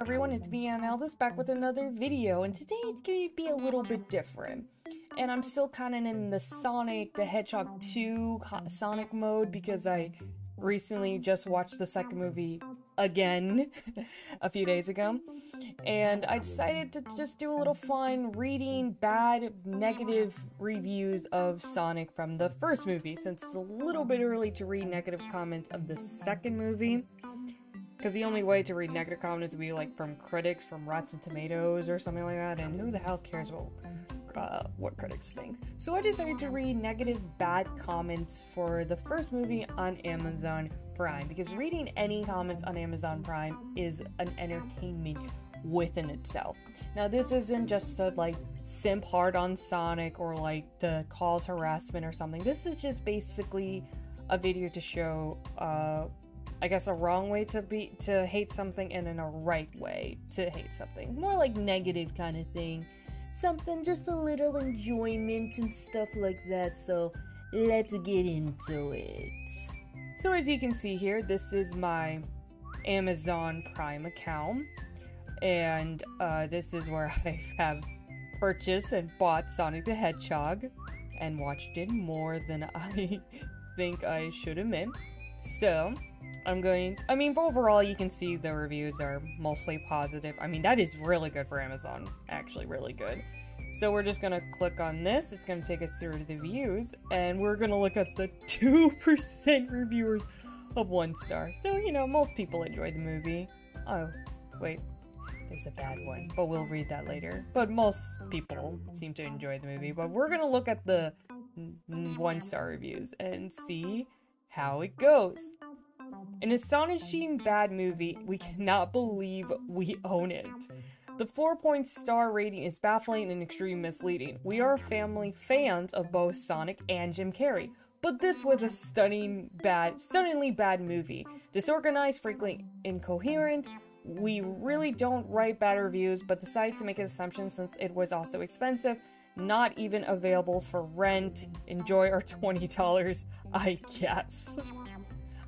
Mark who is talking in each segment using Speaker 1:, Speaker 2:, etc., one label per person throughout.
Speaker 1: Everyone, it's me, Eldis, back with another video, and today it's going to be a little bit different. And I'm still kind of in the Sonic the Hedgehog 2 Sonic mode because I recently just watched the second movie again a few days ago. And I decided to just do a little fun reading bad, negative reviews of Sonic from the first movie, since it's a little bit early to read negative comments of the second movie. Because the only way to read negative comments would be like from critics, from Rotten Tomatoes or something like that, and who the hell cares about what critics think. So I decided to read negative, bad comments for the first movie on Amazon Prime, because reading any comments on Amazon Prime is an entertainment within itself. Now this isn't just to like simp hard on Sonic or like to cause harassment or something. This is just basically a video to show I guess a wrong way to hate something and in a right way to hate something. More like negative kind of thing. Something, just a little enjoyment and stuff like that, so let's get into it. So as you can see here, this is my Amazon Prime account, and this is where I have purchased and bought Sonic the Hedgehog, and watched it more than I think I should admit. So overall you can see the reviews are mostly positive. I mean, that is really good for Amazon, actually really good. So we're just gonna click on this, it's gonna take us through the views, and we're gonna look at the 2% reviewers of 1 star. So, you know, most people enjoy the movie. Oh, wait, there's a bad one, but we'll read that later. But most people seem to enjoy the movie, but we're gonna look at the 1 star reviews and see how it goes. An astonishing bad movie, we cannot believe we own it. The 4-star rating is baffling and extremely misleading. We are family fans of both Sonic and Jim Carrey, but this was a stunningly bad movie. Disorganized, frequently incoherent. We really don't write bad reviews, but decided to make an assumption since it was also expensive. Not even available for rent. Enjoy our $20, I guess.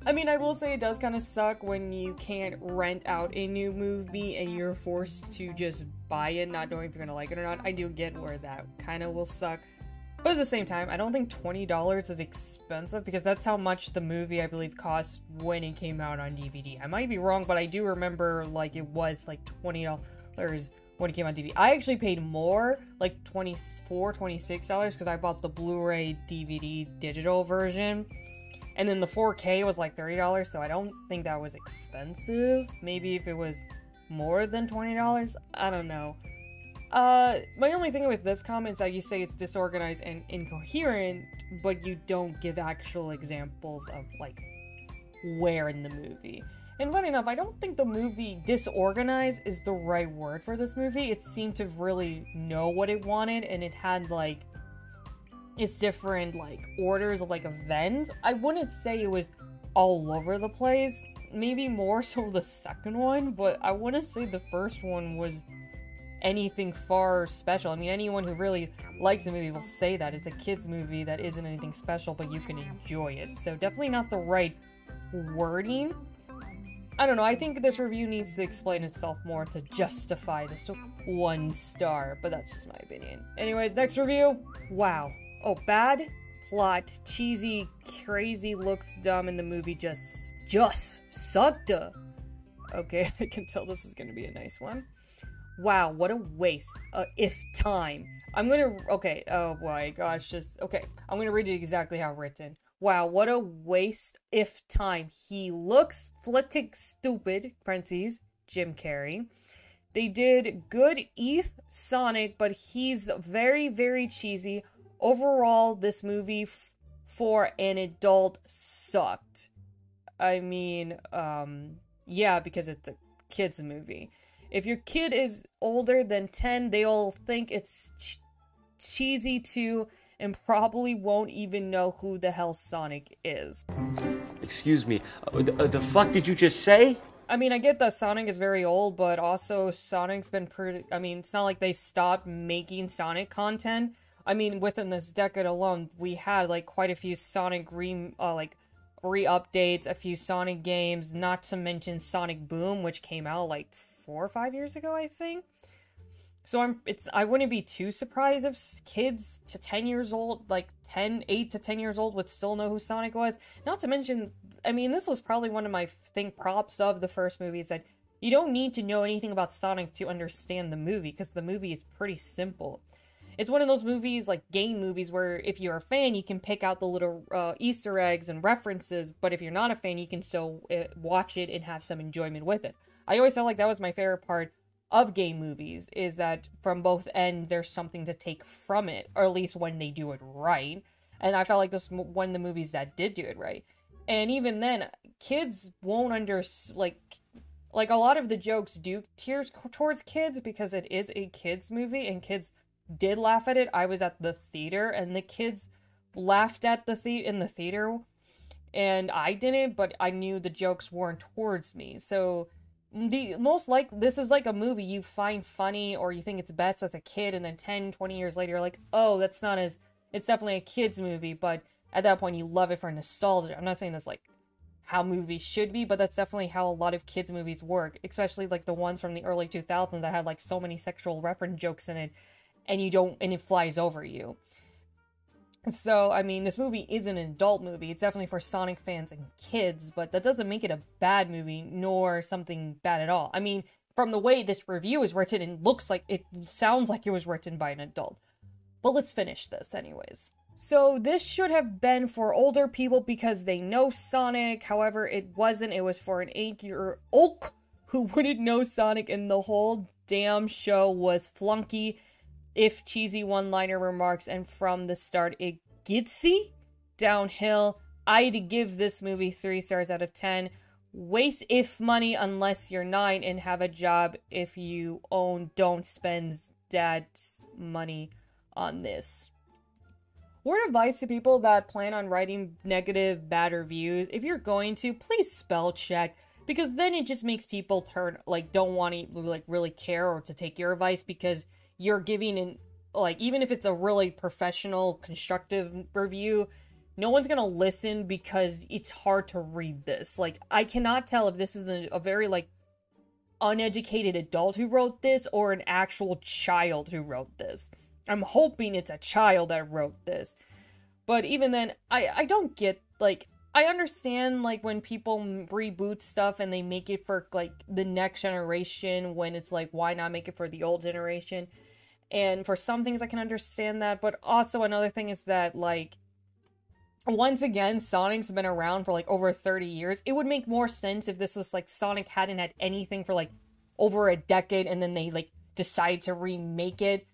Speaker 1: I mean, I will say it does kind of suck when you can't rent out a new movie and you're forced to just buy it, not knowing if you're gonna like it or not. I do get where that kind of will suck. But at the same time, I don't think $20 is expensive, because that's how much the movie, I believe, cost when it came out on DVD. I might be wrong, but I do remember, like, it was like $20 when it came on DVD. I actually paid more, like $24, $26, because I bought the Blu-ray DVD digital version. And then the 4K was like $30, so I don't think that was expensive. Maybe if it was more than $20, I don't know. My only thing with this comment is that you say it's disorganized and incoherent, but you don't give actual examples of, like, where in the movie. And funny enough, I don't think the movie disorganized is the right word for this movie. It seemed to really know what it wanted, and it had, like, it's different, like, orders of, like, events. I wouldn't say it was all over the place. Maybe more so the second one, but I wouldn't say the first one was anything far special. I mean, anyone who really likes the movie will say that. It's a kid's movie that isn't anything special, but you can enjoy it. So definitely not the right wording. I don't know, I think this review needs to explain itself more to justify this to 1 star, but that's just my opinion. Anyways, next review. Wow. Oh, bad plot, cheesy, crazy, looks dumb, and the movie just sucked. Okay, I can tell this is gonna be a nice one. Wow, what a waste. If time. Okay, oh my gosh, okay. I'm gonna read it exactly how written. Wow, what a waste if time. He looks flicking stupid, parentheses, Jim Carrey. They did good ETH Sonic, but he's very, very cheesy. Overall, this movie for an adult sucked. I mean, yeah, because it's a kid's movie. If your kid is older than 10, they'll think it's cheesy too, and probably won't even know who the hell Sonic is.
Speaker 2: Excuse me, the fuck did you just say?
Speaker 1: I mean, I get that Sonic is very old, but also Sonic's been pretty... I mean, it's not like they stopped making Sonic content. I mean, within this decade alone, we had, like, quite a few Sonic re-updates, a few Sonic games, not to mention Sonic Boom, which came out like 4 or 5 years ago, I think. So I wouldn't be too surprised if kids to 10 years old, like 8 to 10 years old, would still know who Sonic was. Not to mention, I mean, this was probably one of my props of the first movie, is that you don't need to know anything about Sonic to understand the movie, because the movie is pretty simple. It's one of those movies, like game movies, where if you're a fan, you can pick out the little Easter eggs and references, but if you're not a fan, you can still watch it and have some enjoyment with it. I always felt like that was my favorite part of game movies, is that from both ends, there's something to take from it, or at least when they do it right. And I felt like this was one of the movies that did do it right. And even then, kids won't like a lot of the jokes do tear towards kids because it is a kids movie, and kids did laugh at it. I was at the theater, and the kids laughed at in the theater, and I didn't, but I knew the jokes weren't towards me. So this is like a movie you find funny, or you think it's best as a kid, and then 10, 20 years later, you're like, oh, it's definitely a kid's movie, but at that point, you love it for nostalgia. I'm not saying that's, like, how movies should be, but that's definitely how a lot of kids' movies work, especially, like, the ones from the early 2000s that had, like, so many sexual reference jokes in it, and it flies over you. So, I mean, this movie is an adult movie. It's definitely for Sonic fans and kids, but that doesn't make it a bad movie, nor something bad at all. I mean, from the way this review is written, it sounds like it was written by an adult. But let's finish this anyways. So, this should have been for older people because they know Sonic. However, it wasn't. It was for an 8-year-old who wouldn't know Sonic, and the whole damn show was flunky, if cheesy one-liner remarks, and from the start it gets downhill. I'd give this movie 3 stars out of 10. Waste if money unless you're 9 and have a job. If you own, don't spend dad's money on this. Word advice to people that plan on writing negative, bad reviews: if you're going to, please spell check, because then it just makes people don't want to really care or to take your advice, because you're giving even if it's a really professional, constructive review, no one's gonna listen because it's hard to read this. Like, I cannot tell if this is a very, uneducated adult who wrote this or an actual child who wrote this. I'm hoping it's a child that wrote this. But even then, I don't get, I understand, when people reboot stuff and they make it for, the next generation, when it's why not make it for the old generation? And for some things I can understand that, but also another thing is that, once again, Sonic's been around for, over 30 years. It would make more sense if this was, Sonic hadn't had anything for, over a decade, and then they, decide to remake it.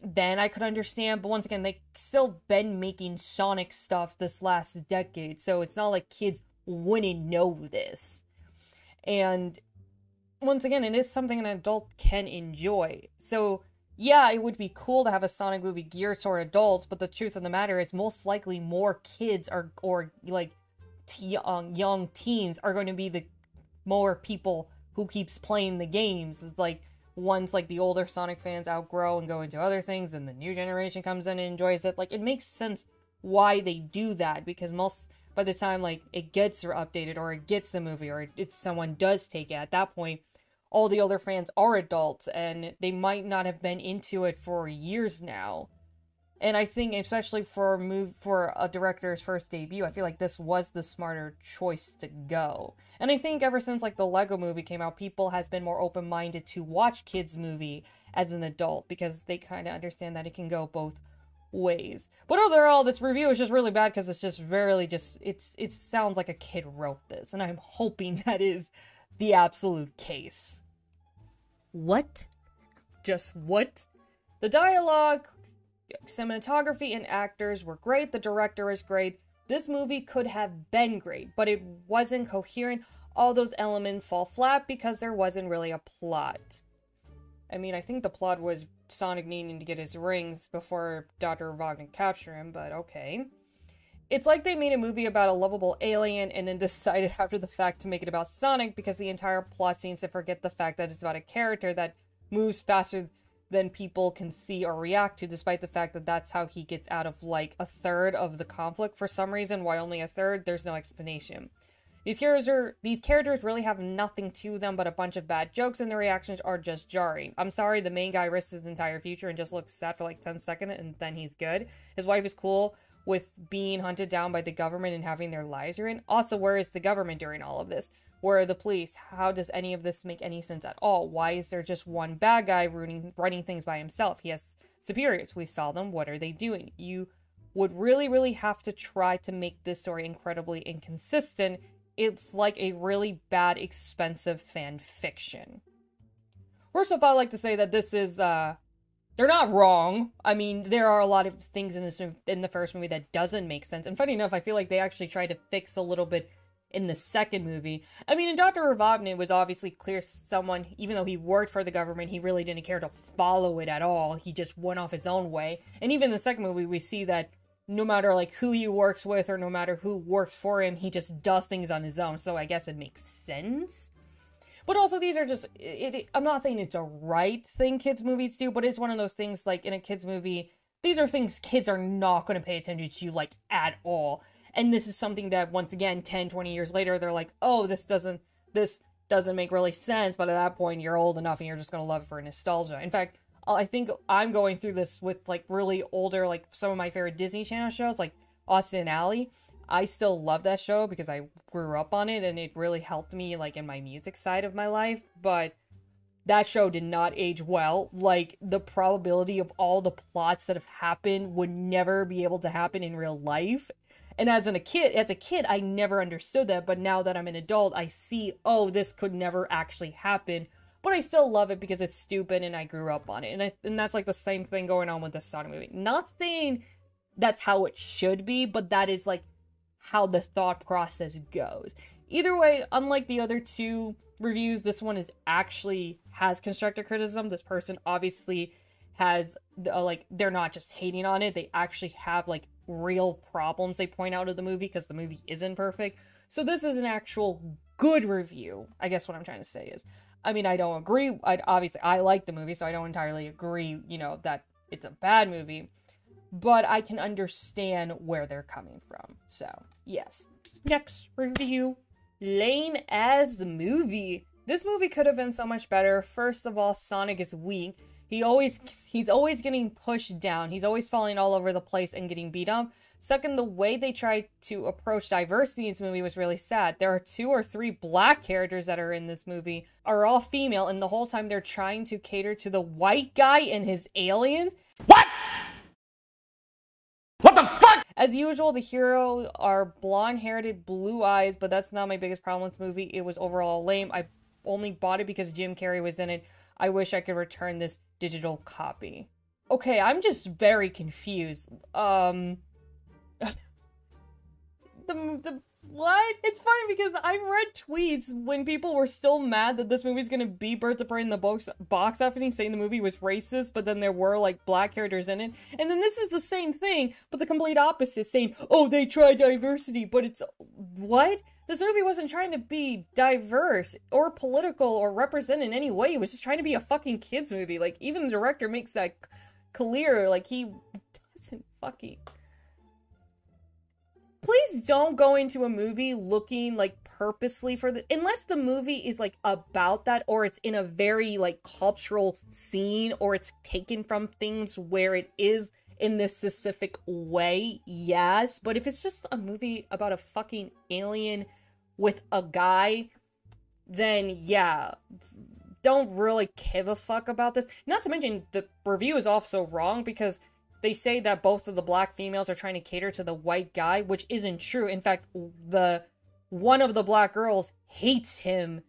Speaker 1: Then I could understand, but once again, they still been making Sonic stuff this last decade, so it's not like kids wouldn't know this. And once again, it is something an adult can enjoy. So yeah, it would be cool to have a Sonic movie geared toward adults, but the truth of the matter is most likely more kids young teens are going to be the more people who keeps playing the games. It's once the older Sonic fans outgrow and go into other things, and the new generation comes in and enjoys it, it makes sense why they do that, because by the time it gets updated, or it gets the movie, or someone does take it, at that point all the older fans are adults, and they might not have been into it for years now. And I think, especially for a director's first debut, I feel like this was the smarter choice to go. And I think ever since, the Lego movie came out, people has been more open-minded to watch kids' movie as an adult, because they kind of understand that it can go both ways. But overall, this review is just really bad, because it's just it sounds like a kid wrote this, and I'm hoping that is the absolute case. What? Just what? The dialogue, cinematography, and actors were great. The director is great. This movie could have been great, but it wasn't coherent. All those elements fall flat because there wasn't really a plot. I mean, I think the plot was Sonic needing to get his rings before Dr. Wagner captured him, but okay. It's like they made a movie about a lovable alien and then decided after the fact to make it about Sonic, because the entire plot seems to forget the fact that it's about a character that moves faster than people can see or react to, despite the fact that that's how he gets out of like a third of the conflict for some reason. Why only a third? There's no explanation. These characters really have nothing to them but a bunch of bad jokes, and the reactions are just jarring. I'm sorry, the main guy risks his entire future and just looks sad for like 10 seconds and then he's good. His wife is cool with being hunted down by the government and having their lives ruined. Also, where is the government during all of this? Where are the police? How does any of this make any sense at all? Why is there just one bad guy running things by himself? He has superiors. We saw them. What are they doing? You would really, really have to try to make this story incredibly inconsistent. It's like a really bad, expensive fan fiction. First of all, I'd like to say that this is, they're not wrong. I mean, there are a lot of things in the first movie that doesn't make sense. And funny enough, I feel like they actually tried to fix a little bit in the second movie. I mean, in Dr. Ravagna was obviously clear someone, even though he worked for the government, he really didn't care to follow it at all. He just went off his own way. And even in the second movie, we see that no matter like who he works with or no matter who works for him, he just does things on his own. So I guess it makes sense. But also these are just, I'm not saying it's a right thing kids movies do, but it's one of those things like in a kids movie, these are things kids are not going to pay attention to like at all. And this is something that once again, 10, 20 years later, they're like, oh, this doesn't make really sense. But at that point, you're old enough and you're just going to love it for nostalgia. In fact, I think I'm going through this with like really older, like some of my favorite Disney Channel shows, like Austin and Ally. I still love that show because I grew up on it and it really helped me like in my music side of my life. But that show did not age well. Like the probability of all the plots that have happened would never be able to happen in real life. And as a kid, I never understood that. But now that I'm an adult, I see, oh, this could never actually happen. But I still love it because it's stupid and I grew up on it. And that's like the same thing going on with the Sonic movie. Not saying that's how it should be, but that is like how the thought process goes. Either way, unlike the other two reviews, this one has constructive criticism. This person obviously has, like, they're not just hating on it. They actually have, like, real problems they point out of the movie because the movie isn't perfect. So this is an actual good review, I guess what I'm trying to say is. I mean, I don't agree. I like the movie, so I don't entirely agree, that it's a bad movie. But I can understand where they're coming from. So, yes. Next review. Lame as movie. This movie could have been so much better. First of all, Sonic is weak. He's always getting pushed down. He's always falling all over the place and getting beat up. Second, the way they tried to approach diversity in this movie was really sad. There are 2 or 3 black characters that are in this movie, are all female, and the whole time they're trying to cater to the white guy and his aliens.
Speaker 2: What? What the fuck?
Speaker 1: As usual, the hero are blonde-haired, blue eyes, but that's not my biggest problem with this movie. It was overall lame. I only bought it because Jim Carrey was in it. I wish I could return this digital copy. Okay, I'm just very confused. What? It's funny because I read tweets when people were still mad that this movie's gonna be Birds of Prey in the box office, saying the movie was racist, but then there were, like, black characters in it. And then this is the same thing, but the complete opposite, saying, oh, they tried diversity, but it's... What? This movie wasn't trying to be diverse, or political, or represent in any way. It was just trying to be a fucking kids movie. Like, even the director makes that clear. Like, he doesn't fucking... Please don't go into a movie looking, like, purposely for the... Unless the movie is, like, about that, or it's in a very, like, cultural scene, or it's taken from things where it is in this specific way, yes. But if it's just a movie about a fucking alien with a guy, then, yeah, don't really give a fuck about this. Not to mention, the review is also wrong, because... They say that both of the black females are trying to cater to the white guy, which isn't true. In fact, one of the black girls hates him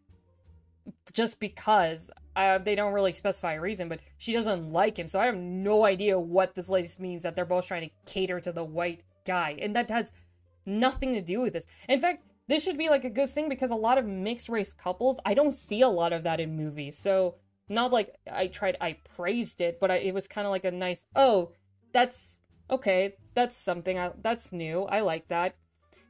Speaker 1: just because. They don't really specify a reason, but she doesn't like him. So I have no idea what this latest means, that they're both trying to cater to the white guy. And that has nothing to do with this. In fact, this should be like a good thing because a lot of mixed race couples, I don't see a lot of that in movies. So not like I praised it, but it was kind of like a nice, oh, that's okay. That's something that's new. I like that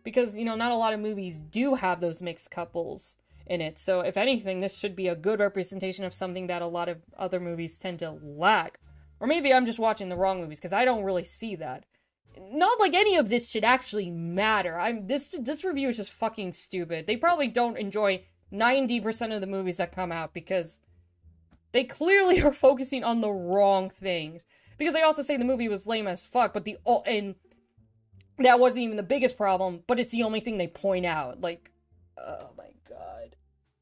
Speaker 1: because, not a lot of movies do have those mixed couples. in it. So if anything, this should be a good representation of something that a lot of other movies tend to lack. Or maybe I'm just watching the wrong movies, because I don't really see that. Not like any of this should actually matter. This review is just fucking stupid. They probably don't enjoy 90% of the movies that come out, because they clearly are focusing on the wrong things. Because they also say the movie was lame as fuck, but and that wasn't even the biggest problem, but it's the only thing they point out. Like, oh my god.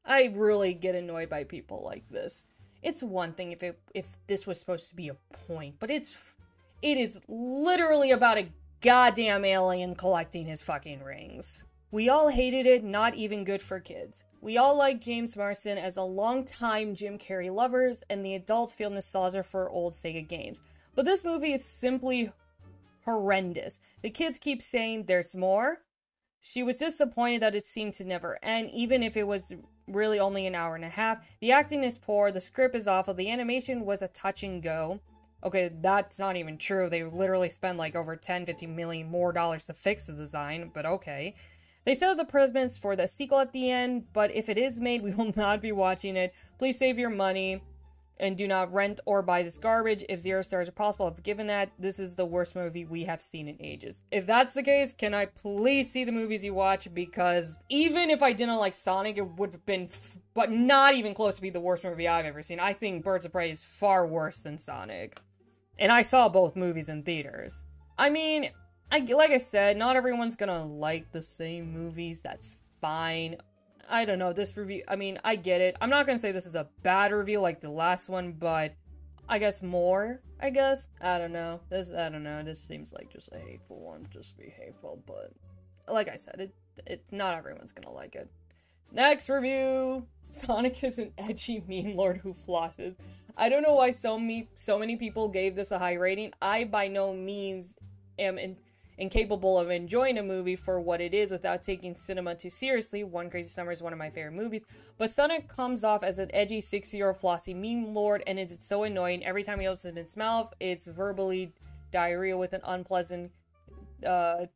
Speaker 1: I really get annoyed by people like this. It's one thing if this was supposed to be a point, but it is literally about a goddamn alien collecting his fucking rings. We all hated it, not even good for kids. We all like James Marsden as a longtime Jim Carrey lovers, and the adults feel nostalgia for old Sega games. But this movie is simply horrendous. The kids keep saying there's more. She was disappointed that it seemed to never end, even if it was really only an hour and a half. The acting is poor, the script is awful, the animation was a touch and go. Okay, that's not even true. They literally spent like over $10-50 million more dollars to fix the design, but okay. They set up the premise for the sequel at the end, but if it is made, we will not be watching it. Please save your money and do not rent or buy this garbage. If 0 stars are possible, I've given that. This is the worst movie we have seen in ages. If that's the case, can I please see the movies you watch? Because even if I didn't like Sonic, it would have been, but not even close to be the worst movie I've ever seen. I think Birds of Prey is far worse than Sonic. And I saw both movies in theaters. I mean, like I said, not everyone's gonna like the same movies. That's fine. I don't know, this review, I mean, I get it. I'm not gonna say this is a bad review like the last one, but I guess more, I guess. I don't know. This seems like just a hateful one. Just be hateful, but like I said, it's not everyone's gonna like it. Next review! Sonic is an edgy mean lord who flosses. I don't know why so many people gave this a high rating. I by no means am incapable of enjoying a movie for what it is without taking cinema too seriously. One Crazy Summer is one of my favorite movies, but Sonic comes off as an edgy 60-year-old flossy meme lord, and it's so annoying. Every time he opens his mouth, it's verbally diarrhea with an unpleasant, I'm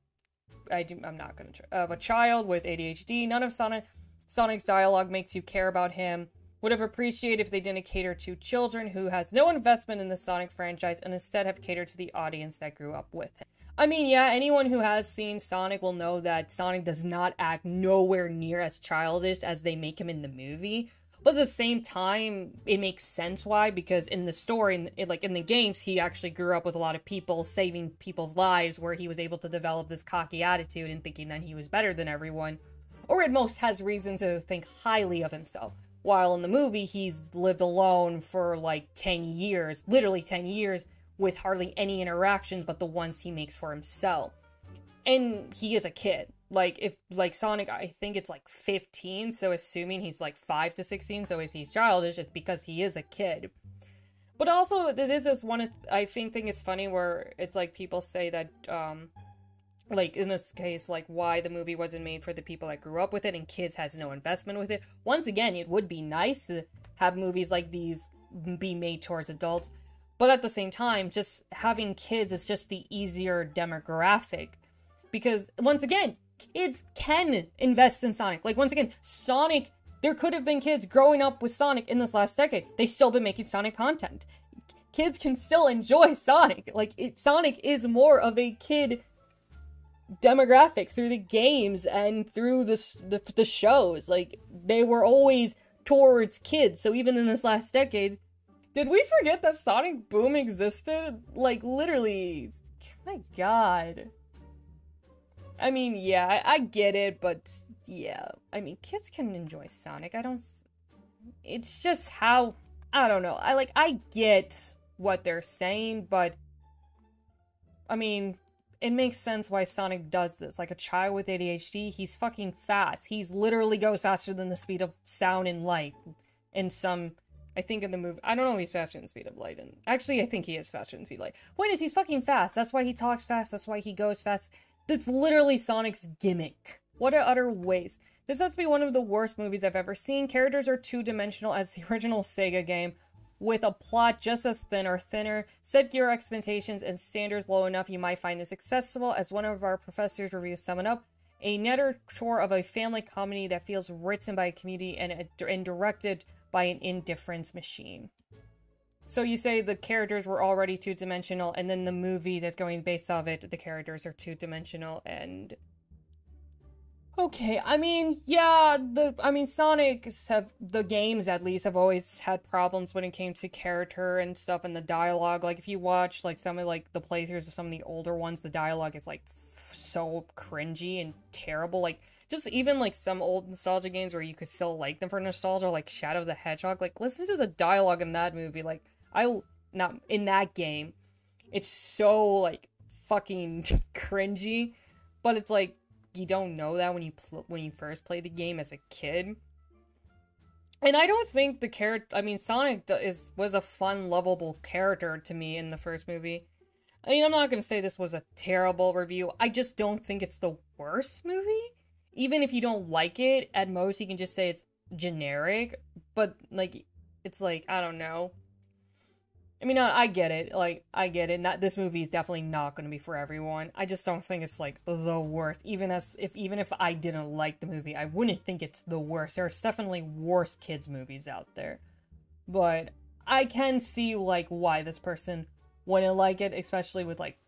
Speaker 1: not gonna try, of a child with ADHD. None of Sonic's dialogue makes you care about him. Would have appreciated if they didn't cater to children who has no investment in the Sonic franchise and instead have catered to the audience that grew up with him. I mean, yeah, anyone who has seen Sonic will know that Sonic does not act nowhere near as childish as they make him in the movie. But at the same time, it makes sense why, because in the story, like in the games, he actually grew up with a lot of people, saving people's lives, where he was able to develop this cocky attitude and thinking that he was better than everyone. Or at most has reason to think highly of himself. While in the movie, he's lived alone for like 10 years, literally 10 years, with hardly any interactions but the ones he makes for himself. And he is a kid. Like Sonic, I think it's like 15, so assuming he's like 5 to 16, so if he's childish, it's because he is a kid. But also, this one, I think it's funny where it's like people say that, like in this case, like why the movie wasn't made for the people that grew up with it and kids has no investment with it. Once again, it would be nice to have movies like these be made towards adults, but at the same time, just having kids is just the easier demographic, because once again, kids can invest in Sonic. Like once again, Sonic, there could have been kids growing up with Sonic in this last decade. They still been making Sonic content. Kids can still enjoy Sonic. Like Sonic is more of a kid demographic through the games and through the shows. Like they were always towards kids. So even in this last decade, did we forget that Sonic Boom existed? Like literally, my god. I mean, yeah, I get it, but yeah, I mean, kids can enjoy Sonic. It's just how, I don't know. I get what they're saying, but I mean, it makes sense why Sonic does this. Like a child with ADHD, he's fucking fast. He's literally goes faster than the speed of sound and light. In some, I think in the movie, I don't know if he's faster than the speed of light. And actually, I think he is faster than the speed of light. Point is, he's fucking fast. That's why he talks fast. That's why he goes fast. That's literally Sonic's gimmick. What are other ways? This has to be one of the worst movies I've ever seen. Characters are two-dimensional as the original Sega game, with a plot just as thin or thinner. Set your expectations and standards low enough, you might find this accessible. As one of our professors reviews sum it up, a narrator of a family comedy that feels written by a community and directed by an indifference machine. So you say the characters were already two-dimensional, and then the movie that's going based off it, the characters are two-dimensional, and... Okay, I mean, yeah, Sonic the games at least have always had problems when it came to character and stuff and the dialogue. Like, if you watch, like, some of, like, the playthroughs of some of the older ones, the dialogue is, like, so cringy and terrible. Like, just even, like, some old nostalgia games where you could still like them for nostalgia, like Shadow the Hedgehog. Like, listen to the dialogue in that movie. Like, not in that game. It's so, like, fucking cringy. But it's, like, you don't know that when you first play the game as a kid. And I don't think the character... Sonic was a fun, lovable character to me in the first movie. I mean, I'm not gonna say this was a terrible review. I just don't think it's the worst movie. Even if you don't like it, at most you can just say it's generic. But, like, it's like, I don't know. I mean, I get it. Like, I get it. This movie is definitely not going to be for everyone. I just don't think it's, like, the worst. Even if I didn't like the movie, I wouldn't think it's the worst. There's definitely worse kids' movies out there. But I can see, like, why this person wouldn't like it, especially with, like,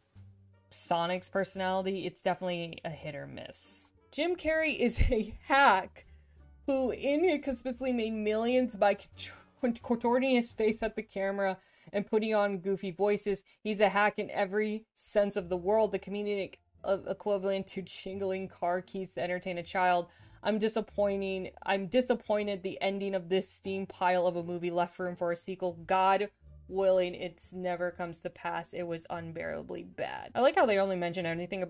Speaker 1: Sonic's personality. It's definitely a hit or miss. Jim Carrey is a hack who inconspicuously made millions by contorting his face at the camera and putting on goofy voices. He's a hack in every sense of the word, the comedic equivalent to jingling car keys to entertain a child. I'm disappointed the ending of this steam pile of a movie left room for a sequel. God willing, it never comes to pass. It was unbearably bad. I like how they only mention everything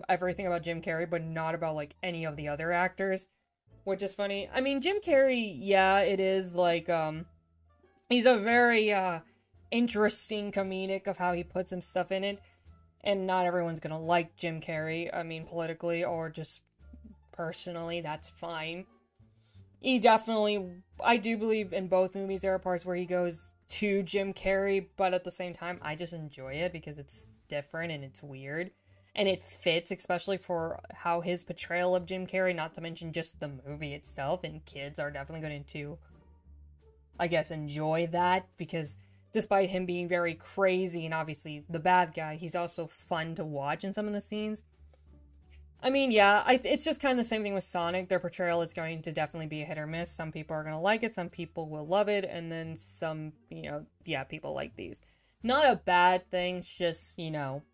Speaker 1: about Jim Carrey, but not about, like, any of the other actors, which is funny. I mean, Jim Carrey, yeah, it is, like, he's a very, interesting comedic of how he puts some stuff in it, and not everyone's gonna like Jim Carrey. I mean, politically or just personally, that's fine. I do believe in both movies there are parts where he goes to Jim Carrey, but at the same time, I just enjoy it because it's different and it's weird, and it fits, especially for how his portrayal of Jim Carrey, not to mention just the movie itself, and kids are definitely going to, I guess, enjoy that, because despite him being very crazy and obviously the bad guy, he's also fun to watch in some of the scenes. I mean, yeah, it's just kind of the same thing with Sonic. Their portrayal is going to definitely be a hit or miss. Some people are going to like it, some people will love it, and then some, people like these. Not a bad thing, it's just,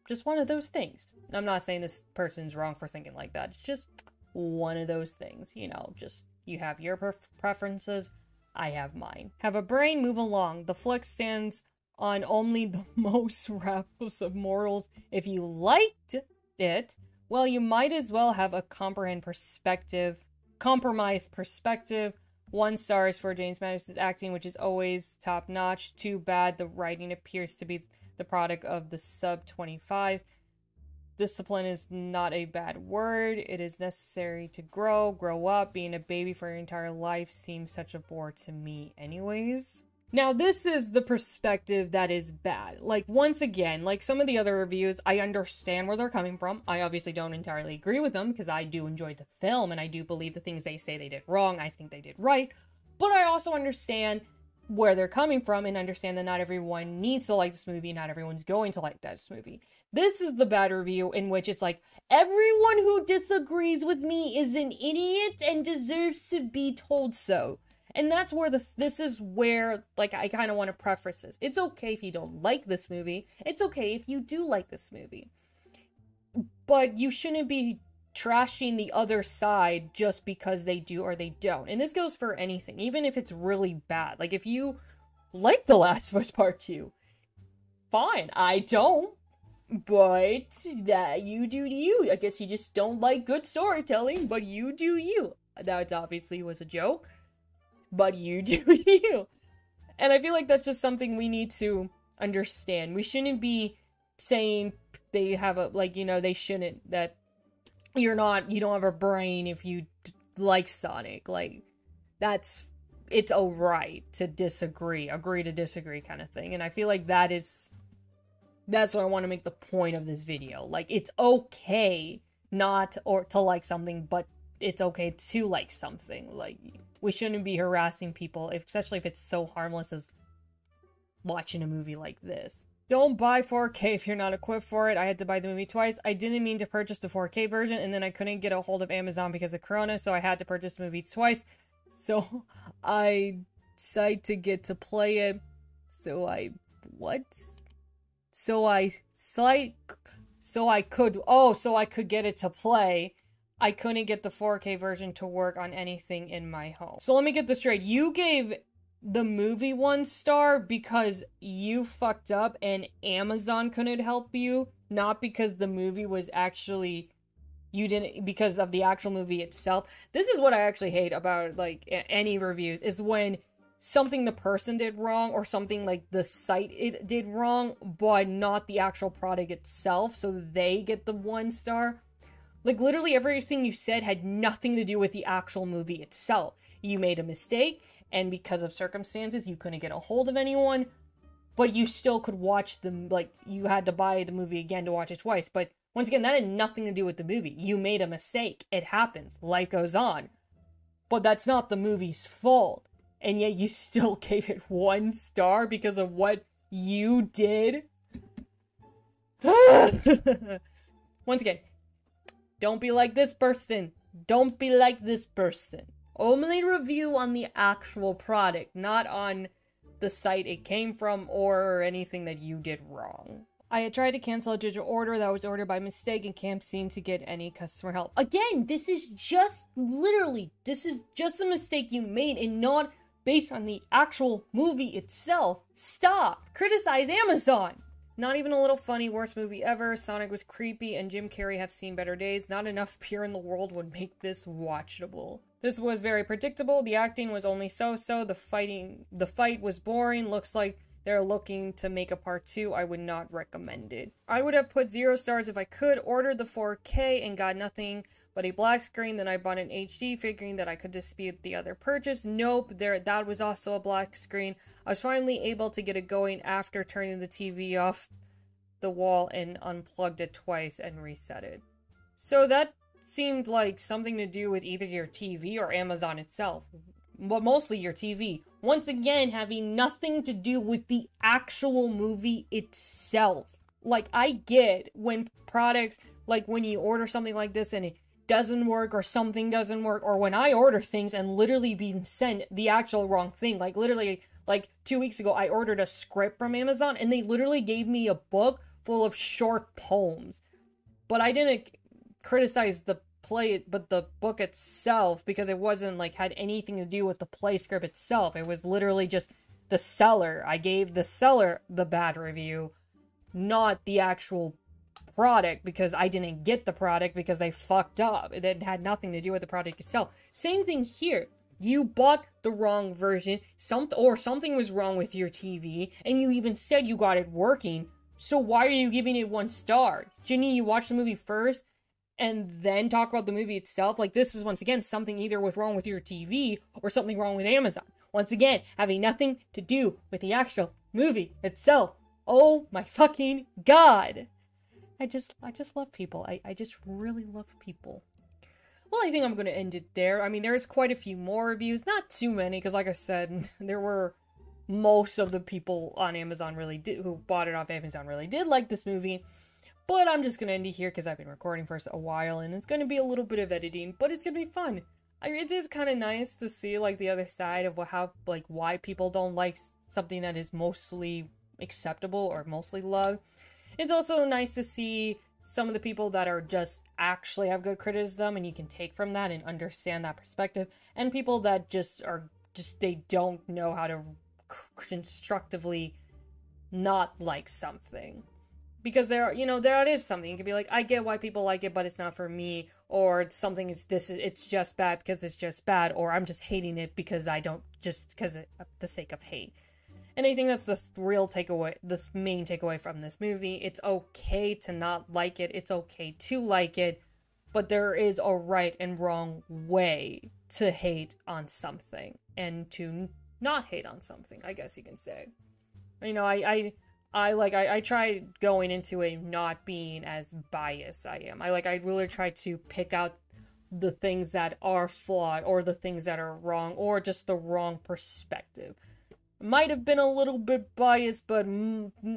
Speaker 1: just one of those things. I'm not saying this person's wrong for thinking like that. It's just one of those things, just you have your preferences, I have mine. Have a brain, move along. The flick stands on only the most reckless of mortals. If you liked it, well, you might as well have a compromised perspective. 1 star for James Madison's acting, which is always top-notch. Too bad the writing appears to be the product of the sub-25s. Discipline is not a bad word. It is necessary to grow up. Being a baby for your entire life seems such a bore to me anyways. Now, this is the perspective that is bad. Like, once again, like some of the other reviews, I understand where they're coming from. I obviously don't entirely agree with them, because I do enjoy the film, and I do believe the things they say they did wrong, I think they did right. But I also understand where they're coming from, and understand that not everyone needs to like this movie, not everyone's going to like this movie. This is the bad review in which it's like, everyone who disagrees with me is an idiot and deserves to be told so. And that's where this is where, like, I kind of want to preface this. It's okay if you don't like this movie. It's okay if you do like this movie. But you shouldn't be trashing the other side just because they do or they don't. And this goes for anything, even if it's really bad. Like, if you like The Last of Us Part 2, fine. I don't. But that you do you. I guess you just don't like good storytelling, but you do you. That obviously was a joke. But you do you. And I feel like that's just something we need to understand. We shouldn't be saying they have a, like, they shouldn't, that you don't have a brain if you like Sonic. Like, it's alright to disagree, agree to disagree kind of thing. And I feel like that's what I want to make the point of this video. Like, it's okay to like something, but it's okay to like something. Like, we shouldn't be harassing people, especially if it's so harmless as watching a movie like this. Don't buy 4K if you're not equipped for it. I had to buy the movie twice. I didn't mean to purchase the 4K version, and then I couldn't get a hold of Amazon because of Corona, so I had to purchase the movie twice. So I decided to get to play it. So I could get it to play. I couldn't get the 4K version to work on anything in my home. So let me get this straight. You gave the movie 1 star because you fucked up and Amazon couldn't help you, not because the movie was actually, because of the actual movie itself. This is what I actually hate about, like, any reviews, is when something the person did wrong or something like the site it did wrong, but not the actual product itself, so they get the 1 star. Like, literally everything you said had nothing to do with the actual movie itself. You made a mistake, and because of circumstances, you couldn't get a hold of anyone, but you still could watch them, like, you had to buy the movie again to watch it twice. But once again, that had nothing to do with the movie. You made a mistake. It happens. Life goes on. But that's not the movie's fault. And yet you still gave it 1 star because of what you did? Once again, don't be like this person. Don't be like this person. Only review on the actual product, not on the site it came from or anything that you did wrong. I had tried to cancel a digital order that was ordered by mistake and can't seem to get any customer help. Again, this is just a mistake you made and not based on the actual movie itself. Stop! Criticize Amazon! Not even a little funny, worst movie ever. Sonic was creepy and Jim Carrey have seen better days. Not enough fear in the world would make this watchable. This was very predictable. The acting was only so-so. The fight was boring. Looks like they're looking to make a part 2. I would not recommend it. I would have put 0 stars if I could. Ordered the 4K and got nothing but a black screen. Then I bought an HD, figuring that I could dispute the other purchase. Nope, that was also a black screen. I was finally able to get it going after turning the TV off the wall and unplugged it twice and reset it. So that seemed like something to do with either your TV or Amazon itself. But mostly your TV. Once again, having nothing to do with the actual movie itself. Like, I get when products, like when you order something like this and it doesn't work or something doesn't work, or when I order things and literally being sent the actual wrong thing. Like, literally, like 2 weeks ago, I ordered a script from Amazon and they literally gave me a book full of short poems. But I didn't criticize the book itself because it wasn't like had anything to do with the play script itself. It was literally just the seller. I gave the seller the bad review, not the actual product, because I didn't get the product because they fucked up. It had nothing to do with the product itself. Same thing here. You bought the wrong version, something was wrong with your TV, and you even said you got it working. So why are you giving it 1 star? Shouldn't you watch the movie first and then talk about the movie itself? Like, this is, once again, something either was wrong with your TV or something wrong with Amazon. Once again, having nothing to do with the actual movie itself. Oh my fucking god! I just love people. I just really love people. Well, I think I'm gonna end it there. I mean, there's quite a few more reviews. Not too many, because like I said, there were most of the people on Amazon who bought it off Amazon really did like this movie. But I'm just gonna end it here because I've been recording for a while and it's gonna be a little bit of editing, but it's gonna be fun. It is kind of nice to see like the other side of why people don't like something that is mostly acceptable or mostly loved. It's also nice to see some of the people that are just actually have good criticism and you can take from that and understand that perspective, and people that they don't know how to constructively not like something. Because there is something. You can be like, I get why people like it, but it's not for me. Or it's something, it's just bad because it's just bad. Or I'm just hating it because because of the sake of hate. And I think that's the real takeaway, the main takeaway from this movie. It's okay to not like it. It's okay to like it. But there is a right and wrong way to hate on something. And to not hate on something, I guess you can say. I try going into it not being as biased I am. I really try to pick out the things that are flawed or the things that are wrong or just the wrong perspective. Might have been a little bit biased, but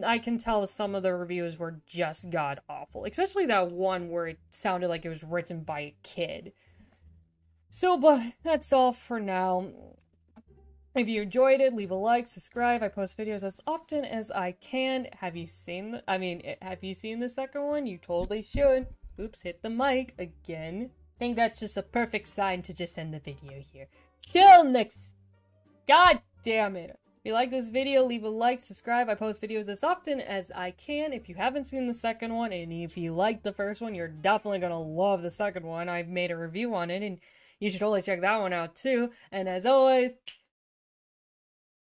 Speaker 1: I can tell some of the reviews were just god awful. Especially that one where it sounded like it was written by a kid. So, but that's all for now. If you enjoyed it, leave a like, subscribe. I post videos as often as I can. Have you seen the second one? You totally should. Oops, hit the mic again. I think that's just a perfect sign to just end the video here. Till next... God damn it. If you like this video, leave a like, subscribe. I post videos as often as I can. If you haven't seen the second one, and if you liked the first one, you're definitely gonna love the second one. I've made a review on it, and you should totally check that one out too. And as always,